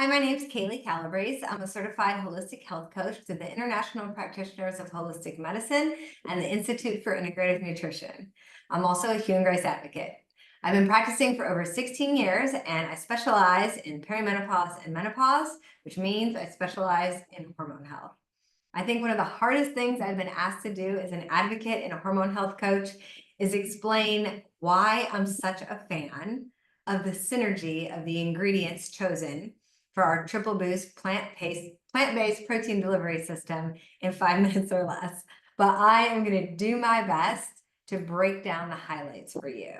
Hi, my name is Kaylee Calabrese. I'm a certified holistic health coach through the International Practitioners of Holistic Medicine and the Institute for Integrative Nutrition. I'm also a human rights advocate. I've been practicing for over 16 years and I specialize in perimenopause and menopause, which means I specialize in hormone health. I think one of the hardest things I've been asked to do as an advocate and a hormone health coach is explain why I'm such a fan of the synergy of the ingredients chosen for our triple boost plant-based protein delivery system in 5 minutes or less. But I am going to do my best to break down the highlights for you.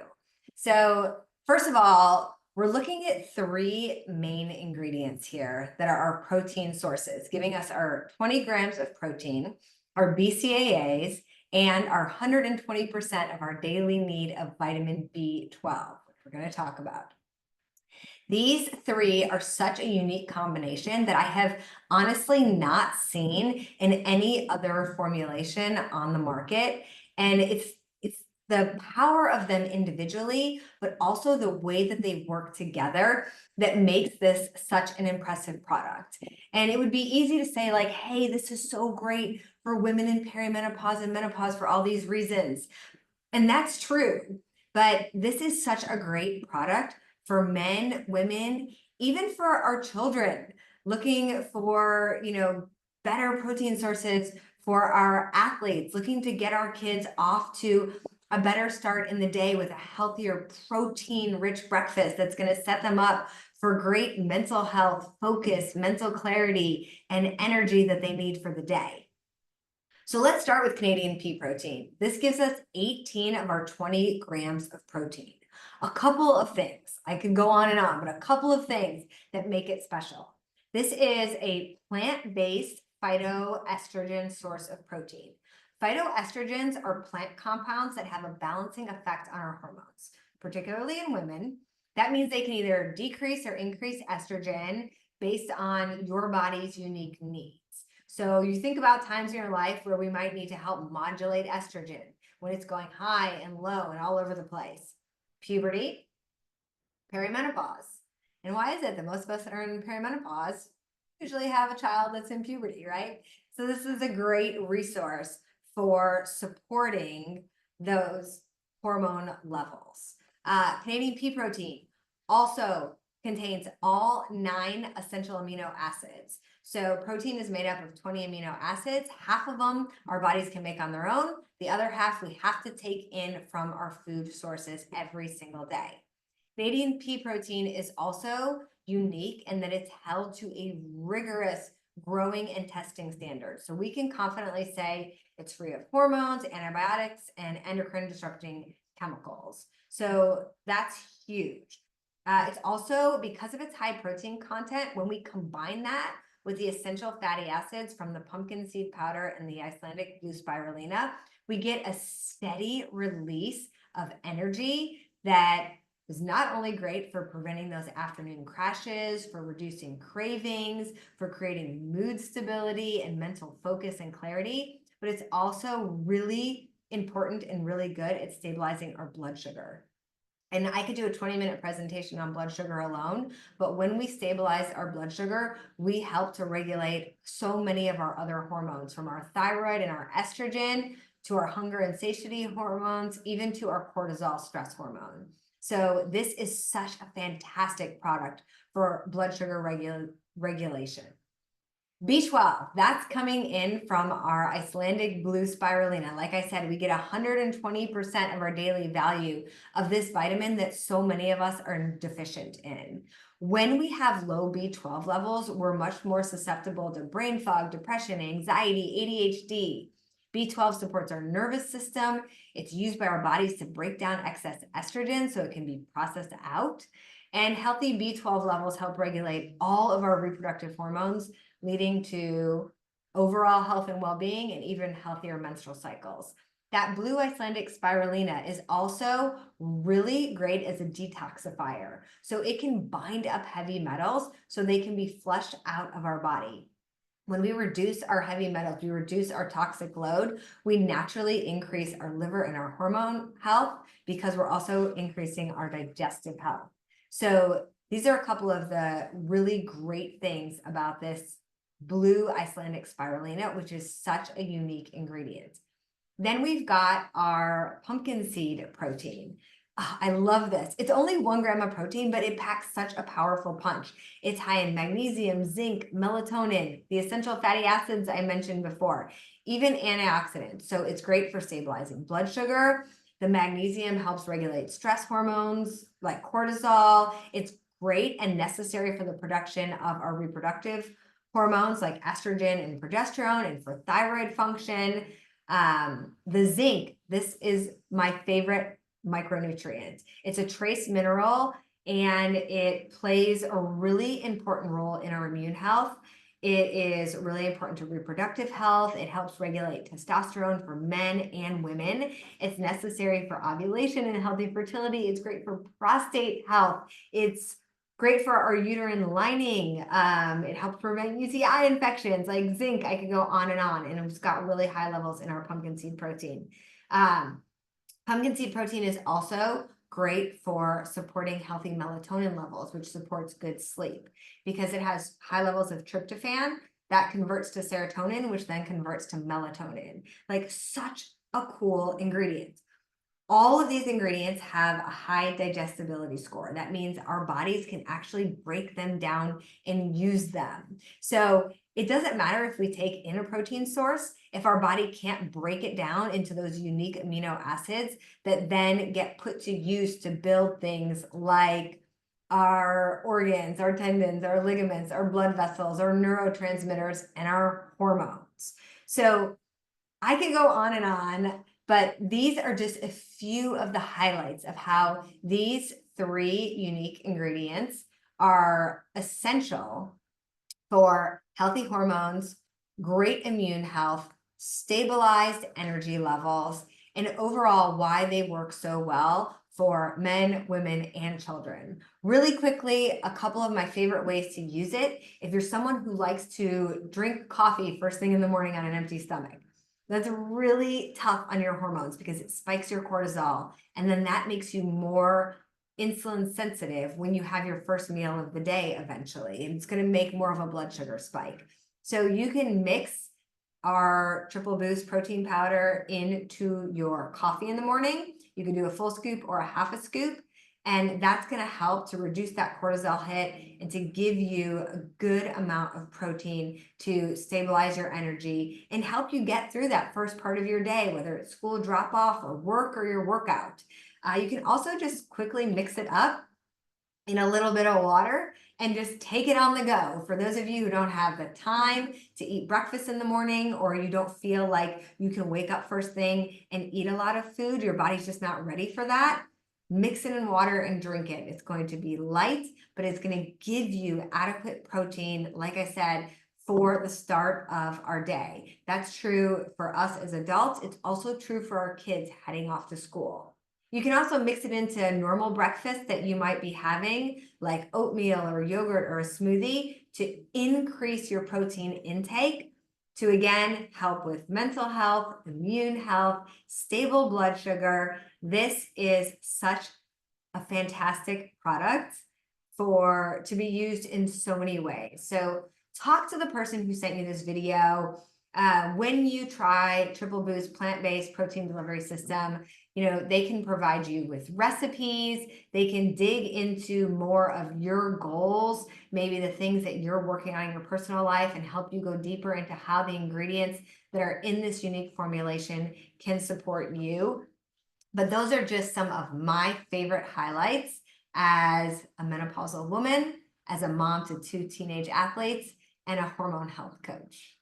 So first of all, we're looking at three main ingredients here that are our protein sources, giving us our 20 grams of protein, our BCAAs, and our 120% of our daily need of vitamin B12, which we're going to talk about. These three are such a unique combination that I have honestly not seen in any other formulation on the market. And it's the power of them individually, but also the way that they work together that makes this such an impressive product. And it would be easy to say like, hey, this is so great for women in perimenopause and menopause for all these reasons. And that's true, but this is such a great product for men, women, even for our children looking for, better protein sources for our athletes, looking to get our kids off to a better start in the day with a healthier protein-rich breakfast that's going to set them up for great mental health, focus, mental clarity, and energy that they need for the day. So let's start with Canadian pea protein. This gives us 18 of our 20 grams of protein. A couple of things, I could go on and on, but a couple of things that make it special. This is a plant-based phytoestrogen source of protein. Phytoestrogens are plant compounds that have a balancing effect on our hormones, particularly in women. That means they can either decrease or increase estrogen based on your body's unique needs. So you think about times in your life where we might need to help modulate estrogen when it's going high and low and all over the place. Puberty, perimenopause. And why is it that most of us that are in perimenopause usually have a child that's in puberty, right? So this is a great resource for supporting those hormone levels. Canadian pea protein also contains all 9 essential amino acids. So protein is made up of 20 amino acids. Half of them our bodies can make on their own. The other half we have to take in from our food sources every single day. Canadian pea protein is also unique in that it's held to a rigorous growing and testing standard. So we can confidently say it's free of hormones, antibiotics, and endocrine disrupting chemicals. So that's huge. It's also, because of its high protein content, when we combine that with the essential fatty acids from the pumpkin seed powder and the Icelandic blue spirulina, we get a steady release of energy that is not only great for preventing those afternoon crashes, for reducing cravings, for creating mood stability and mental focus and clarity, but it's also really important and really good at stabilizing our blood sugar. And I could do a 20-minute presentation on blood sugar alone, but when we stabilize our blood sugar, we help to regulate so many of our other hormones, from our thyroid and our estrogen to our hunger and satiety hormones, even to our cortisol stress hormone. So this is such a fantastic product for blood sugar regulation. B12, that's coming in from our Icelandic blue spirulina. Like I said, we get 120% of our daily value of this vitamin that so many of us are deficient in. When we have low B12 levels, we're much more susceptible to brain fog, depression, anxiety, ADHD. B12 supports our nervous system. It's used by our bodies to break down excess estrogen so it can be processed out. And healthy B12 levels help regulate all of our reproductive hormones, leading to overall health and well-being and even healthier menstrual cycles. That blue Icelandic spirulina is also really great as a detoxifier. So it can bind up heavy metals so they can be flushed out of our body. When we reduce our heavy metals, we reduce our toxic load, we naturally increase our liver and our hormone health because we're also increasing our digestive health. So These are a couple of the really great things about this blue Icelandic spirulina, which is such a unique ingredient. Then we've got our pumpkin seed protein. I love this. It's only 1 gram of protein, but it packs such a powerful punch. It's high in magnesium, zinc, melatonin, the essential fatty acids I mentioned before, even antioxidants. So it's great for stabilizing blood sugar. The magnesium helps regulate stress hormones like cortisol. It's great and necessary for the production of our reproductive hormones like estrogen and progesterone, and for thyroid function. The zinc, this is my favorite micronutrient. It's a trace mineral and it plays a really important role in our immune health. It is really important to reproductive health. It helps regulate testosterone for men and women. It's necessary for ovulation and healthy fertility. It's great for prostate health. It's great for our uterine lining. It helps prevent UTI infections like zinc. I could go on, and it's got really high levels in our pumpkin seed protein. Pumpkin seed protein is also great for supporting healthy melatonin levels, which supports good sleep because it has high levels of tryptophan that converts to serotonin, which then converts to melatonin. Like, such a cool ingredient. All of these ingredients have a high digestibility score. That means our bodies can actually break them down and use them. So it doesn't matter if we take in a protein source, if our body can't break it down into those unique amino acids that then get put to use to build things like our organs, our tendons, our ligaments, our blood vessels, our neurotransmitters, and our hormones. So I could go on, but these are just a few of the highlights of how these 3 unique ingredients are essential for healthy hormones, great immune health, stabilized energy levels, and overall why they work so well for men, women, and children. Really quickly, a couple of my favorite ways to use it. If you're someone who likes to drink coffee first thing in the morning on an empty stomach, that's really tough on your hormones because it spikes your cortisol, and then that makes you more insulin sensitive when you have your first meal of the day eventually, and it's going to make more of a blood sugar spike. So you can mix our triple boost protein powder into your coffee in the morning. You can do a full scoop or a half a scoop, and that's going to help to reduce that cortisol hit and to give you a good amount of protein to stabilize your energy and help you get through that first part of your day, whether it's school drop off or work or your workout. You can also just quickly mix it up in a little bit of water and just take it on the go. For those of you who don't have the time to eat breakfast in the morning, or you don't feel like you can wake up first thing and eat a lot of food, your body's just not ready for that, mix it in water and drink it. It's going to be light, but it's going to give you adequate protein, like I said, for the start of our day. That's true for us as adults. It's also true for our kids heading off to school. You can also mix it into normal breakfast that you might be having, like oatmeal or yogurt or a smoothie, to increase your protein intake, to again help with mental health, immune health, stable blood sugar. This is such a fantastic product to be used in so many ways. So talk to the person who sent you this video. When you try Triple Boost plant-based protein delivery system, they can provide you with recipes. They can dig into more of your goals, maybe the things that you're working on in your personal life, and help you go deeper into how the ingredients that are in this unique formulation can support you. But those are just some of my favorite highlights as a menopausal woman, as a mom to 2 teenage athletes, and a hormone health coach.